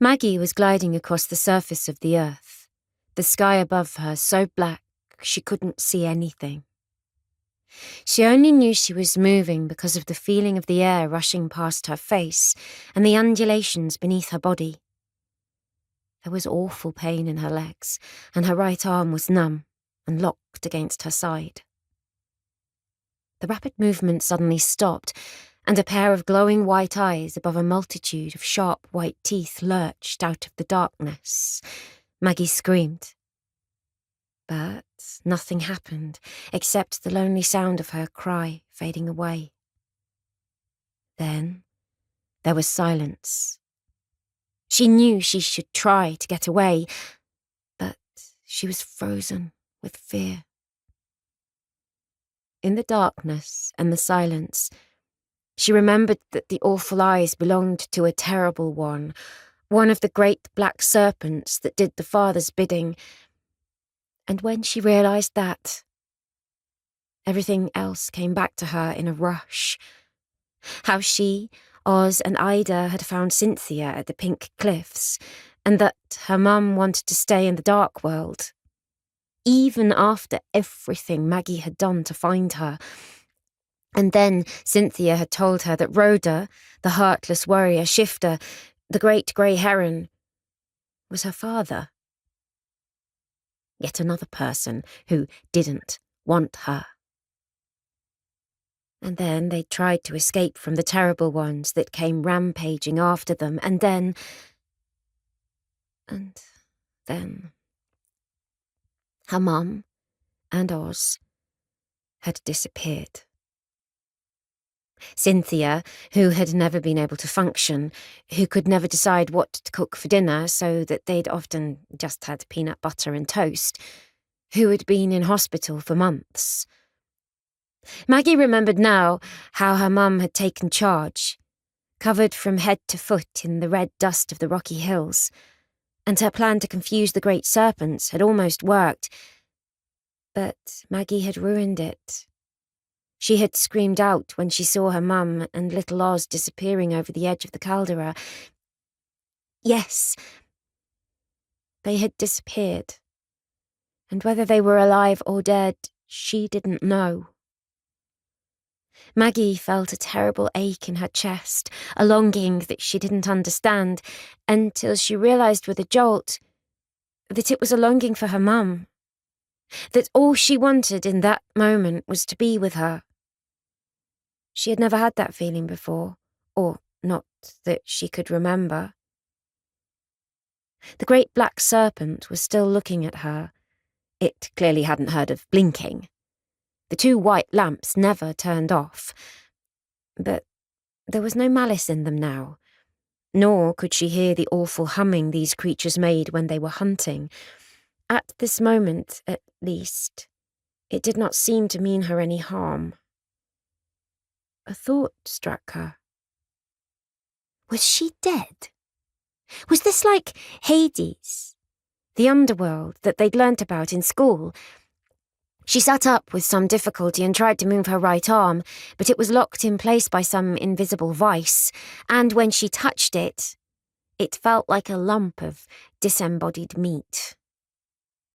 Maggie was gliding across the surface of the earth, the sky above her so black she couldn't see anything. She only knew she was moving because of the feeling of the air rushing past her face and the undulations beneath her body. There was awful pain in her legs, and her right arm was numb and locked against her side. The rapid movement suddenly stopped, and a pair of glowing white eyes above a multitude of sharp white teeth lurched out of the darkness. Maggie screamed. But nothing happened, except the lonely sound of her cry fading away. Then there was silence. She knew she should try to get away, but she was frozen with fear. In the darkness and the silence, she remembered that the awful eyes belonged to a terrible one of the great black serpents that did the Father's bidding. And when she realised that, everything else came back to her in a rush. How she, Oz and Ida had found Cynthia at the Pink Cliffs, and that her mum wanted to stay in the dark world, even after everything Maggie had done to find her. And then Cynthia had told her that Rhoda, the heartless warrior shifter, the great grey heron, was her father. Yet another person who didn't want her. And then they tried to escape from the terrible ones that came rampaging after them, and then her mum and Oz had disappeared. Cynthia, who had never been able to function, who could never decide what to cook for dinner so that they'd often just had peanut butter and toast, who had been in hospital for months. Maggie remembered now how her mum had taken charge, covered from head to foot in the red dust of the rocky hills, and her plan to confuse the great serpents had almost worked. But Maggie had ruined it. She had screamed out when she saw her mum and little Oz disappearing over the edge of the caldera. Yes, they had disappeared, and whether they were alive or dead, she didn't know. Maggie felt a terrible ache in her chest, a longing that she didn't understand, until she realised with a jolt that it was a longing for her mum, that all she wanted in that moment was to be with her. She had never had that feeling before, or not that she could remember. The great black serpent was still looking at her. It clearly hadn't heard of blinking. The two white lamps never turned off. But there was no malice in them now, nor could she hear the awful humming these creatures made when they were hunting. At this moment, at least, it did not seem to mean her any harm. A thought struck her. Was she dead? Was this like Hades, the underworld that they'd learnt about in school? She sat up with some difficulty and tried to move her right arm, but it was locked in place by some invisible vice, and when she touched it, it felt like a lump of disembodied meat.